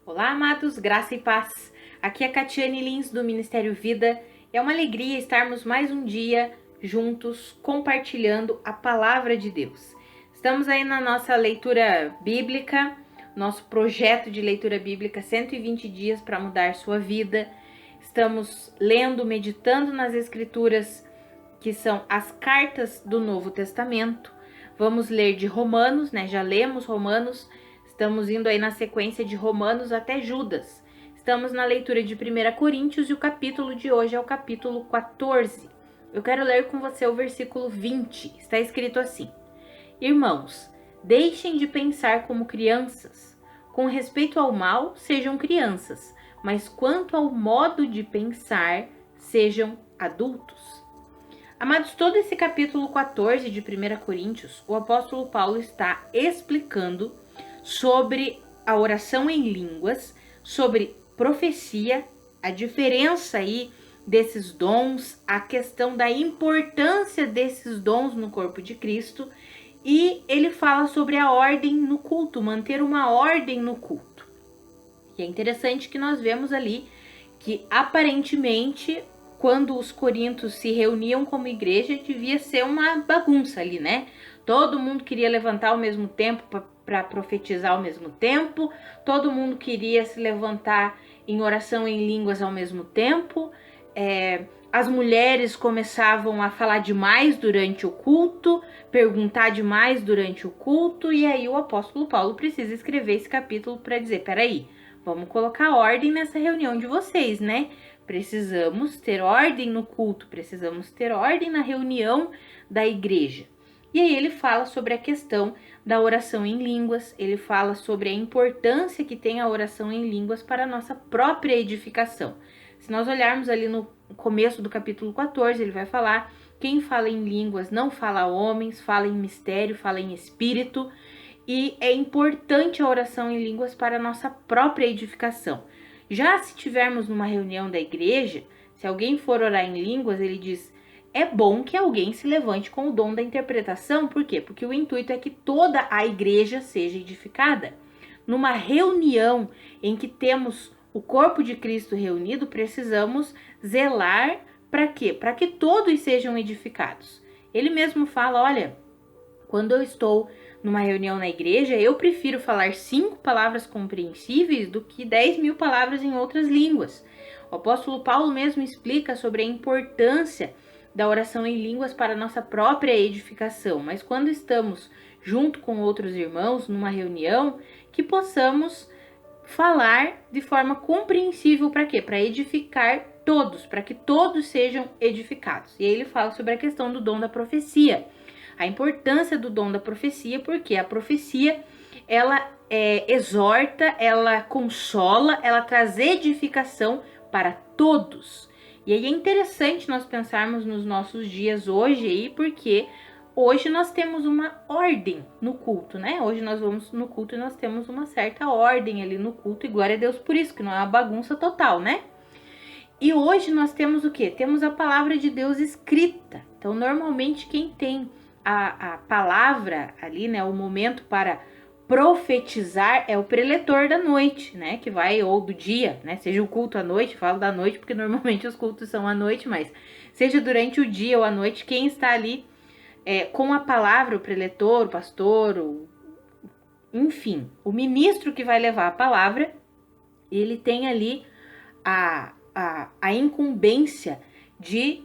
Olá, amados, graça e paz. Aqui é Catiane Lins do Ministério Vida. É uma alegria estarmos mais um dia juntos compartilhando a palavra de Deus. Estamos aí na nossa leitura bíblica, nosso projeto de leitura bíblica 120 dias para mudar sua vida. Estamos lendo, meditando nas escrituras que são as cartas do Novo Testamento. Vamos ler de Romanos, né? Já lemos Romanos. Estamos indo aí na sequência de Romanos até Judas. Estamos na leitura de 1 Coríntios e o capítulo de hoje é o capítulo 14. Eu quero ler com você o versículo 20. Está escrito assim: Irmãos, deixem de pensar como crianças. Com respeito ao mal, sejam crianças, mas quanto ao modo de pensar, sejam adultos. Amados, todo esse capítulo 14 de 1 Coríntios, o apóstolo Paulo está explicando sobre a oração em línguas, sobre profecia, a diferença aí desses dons, a questão da importância desses dons no corpo de Cristo, e ele fala sobre a ordem no culto, manter uma ordem no culto. E é interessante que nós vemos ali que aparentemente, quando os coríntios se reuniam como igreja, devia ser uma bagunça ali, né? Todo mundo queria levantar ao mesmo tempo para profetizar ao mesmo tempo, todo mundo queria se levantar em oração em línguas ao mesmo tempo, as mulheres começavam a falar demais durante o culto, perguntar demais durante o culto, e aí o apóstolo Paulo precisa escrever esse capítulo para dizer, peraí, vamos colocar ordem nessa reunião de vocês, né? Precisamos ter ordem no culto, precisamos ter ordem na reunião da igreja. E aí ele fala sobre a questão da oração em línguas, ele fala sobre a importância que tem a oração em línguas para a nossa própria edificação. Se nós olharmos ali no começo do capítulo 14, ele vai falar: quem fala em línguas não fala a homens, fala em mistério, fala em espírito, e é importante a oração em línguas para a nossa própria edificação. Já se tivermos numa reunião da igreja, se alguém for orar em línguas, ele diz: é bom que alguém se levante com o dom da interpretação. Por quê? Porque o intuito é que toda a igreja seja edificada. Numa reunião em que temos o corpo de Cristo reunido, precisamos zelar para quê? Para que todos sejam edificados. Ele mesmo fala: olha, quando eu estou numa reunião na igreja, eu prefiro falar 5 palavras compreensíveis do que 10.000 palavras em outras línguas. O apóstolo Paulo mesmo explica sobre a importância da oração em línguas para a nossa própria edificação, mas quando estamos junto com outros irmãos numa reunião, que possamos falar de forma compreensível para quê? Para edificar todos, para que todos sejam edificados. E aí ele fala sobre a questão do dom da profecia, a importância do dom da profecia, porque a profecia, ela exorta, ela consola, ela traz edificação para todos. E aí é interessante nós pensarmos nos nossos dias hoje aí, porque hoje nós temos uma ordem no culto, né? Hoje nós vamos no culto e nós temos uma certa ordem ali no culto, e glória a Deus por isso, que não é uma bagunça total, né? E hoje nós temos o quê? Temos a palavra de Deus escrita. Então, normalmente quem tem a palavra ali, né, o momento para profetizar é o preletor da noite, né, que vai, ou do dia, né, seja o culto à noite, falo da noite porque normalmente os cultos são à noite, mas seja durante o dia ou à noite, quem está ali com a palavra, o preletor, o pastor, enfim, o ministro que vai levar a palavra, ele tem ali a incumbência de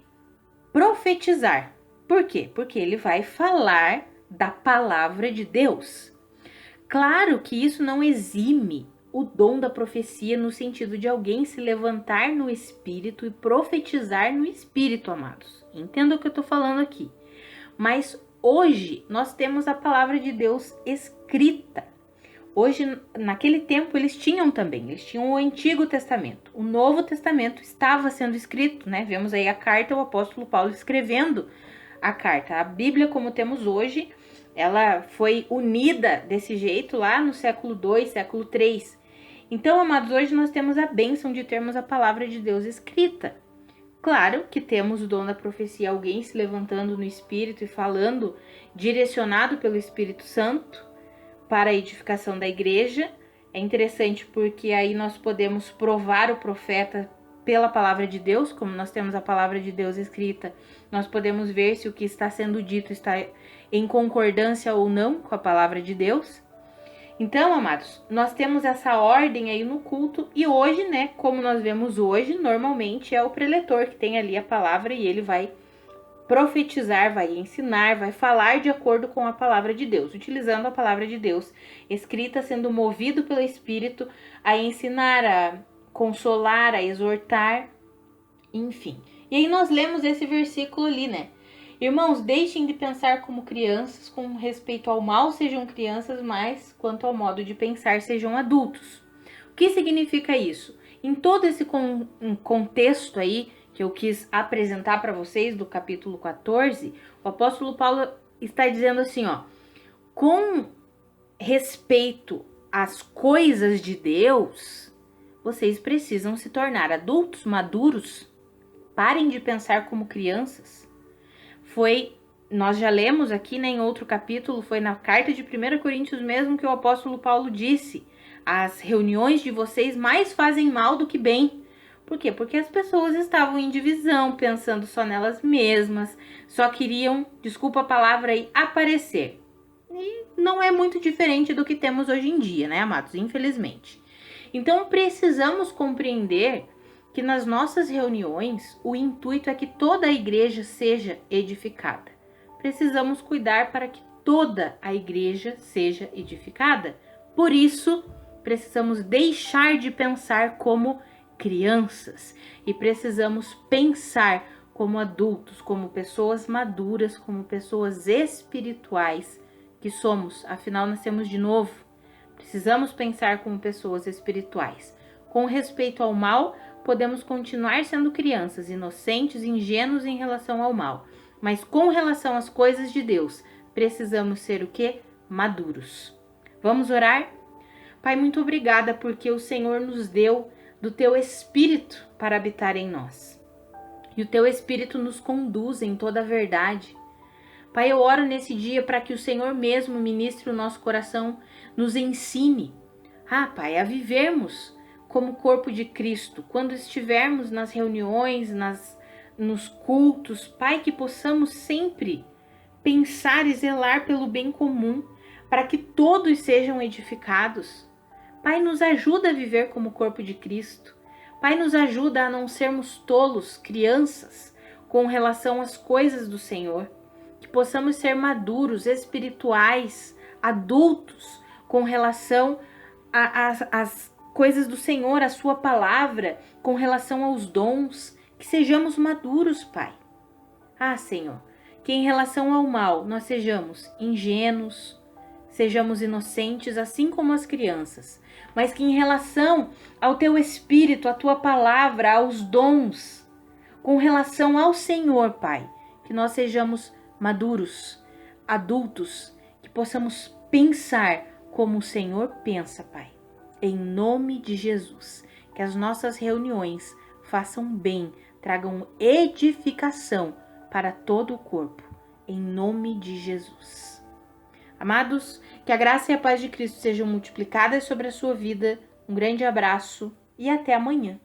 profetizar. Por quê? Porque ele vai falar da palavra de Deus. Claro que isso não exime o dom da profecia no sentido de alguém se levantar no espírito e profetizar no espírito, amados. Entenda o que eu estou falando aqui. Mas hoje nós temos a palavra de Deus escrita. Hoje, naquele tempo, eles tinham o Antigo Testamento. O Novo Testamento estava sendo escrito, né? Vemos aí a carta, o apóstolo Paulo escrevendo a carta. A Bíblia, como temos hoje, ela foi unida desse jeito lá no século II, século III. Então, amados, hoje nós temos a bênção de termos a palavra de Deus escrita. Claro que temos o dom da profecia, alguém se levantando no Espírito e falando, direcionado pelo Espírito Santo, para a edificação da igreja, É interessante porque aí nós podemos provar o profeta pela palavra de Deus, como nós temos a palavra de Deus escrita, nós podemos ver se o que está sendo dito está em concordância ou não com a palavra de Deus. Então, amados, nós temos essa ordem aí no culto e hoje, né, como nós vemos hoje, normalmente é o preletor que tem ali a palavra e ele vai profetizar, vai ensinar, vai falar de acordo com a palavra de Deus, utilizando a palavra de Deus escrita, sendo movido pelo Espírito a ensinar, a consolar, a exortar, enfim. E aí nós lemos esse versículo ali, né? Irmãos, deixem de pensar como crianças, com respeito ao mal sejam crianças, mas quanto ao modo de pensar sejam adultos. O que significa isso? Em todo esse contexto aí que eu quis apresentar para vocês do capítulo 14, o apóstolo Paulo está dizendo assim, ó, com respeito às coisas de Deus, vocês precisam se tornar adultos, maduros. Parem de pensar como crianças. Nós já lemos aqui, né, em outro capítulo, foi na carta de 1 Coríntios mesmo que o apóstolo Paulo disse: as reuniões de vocês mais fazem mal do que bem. Por quê? Porque as pessoas estavam em divisão, pensando só nelas mesmas, só queriam, desculpa a palavra aí, aparecer. E não é muito diferente do que temos hoje em dia, né, amados? Infelizmente. Então precisamos compreender que nas nossas reuniões o intuito é que toda a igreja seja edificada. Precisamos cuidar para que toda a igreja seja edificada. Por isso, precisamos deixar de pensar como crianças e precisamos pensar como adultos, como pessoas maduras, como pessoas espirituais que somos. Afinal, nascemos de novo. Precisamos pensar como pessoas espirituais. Com respeito ao mal, podemos continuar sendo crianças, inocentes, ingênuos em relação ao mal. Mas com relação às coisas de Deus, precisamos ser o quê? Maduros. Vamos orar? Pai, muito obrigada porque o Senhor nos deu do Teu Espírito para habitar em nós. E o Teu Espírito nos conduz em toda a verdade. Pai, eu oro nesse dia para que o Senhor mesmo ministre o nosso coração, nos ensine, Pai, a vivermos como corpo de Cristo. Quando estivermos nas reuniões, nos cultos, Pai, que possamos sempre pensar e zelar pelo bem comum, para que todos sejam edificados. Pai, nos ajuda a viver como corpo de Cristo. Pai, nos ajuda a não sermos tolos, crianças, com relação às coisas do Senhor. Que possamos ser maduros, espirituais, adultos, com relação às coisas do Senhor, a sua palavra, com relação aos dons. Que sejamos maduros, Pai. Senhor, que em relação ao mal nós sejamos ingênuos, sejamos inocentes, assim como as crianças, mas que em relação ao Teu Espírito, à Tua palavra, aos dons, com relação ao Senhor, Pai, que nós sejamos maduros, adultos, que possamos pensar como o Senhor pensa, Pai. Em nome de Jesus, que as nossas reuniões façam bem, tragam edificação para todo o corpo, em nome de Jesus. Amados, que a graça e a paz de Cristo sejam multiplicadas sobre a sua vida. Um grande abraço e até amanhã.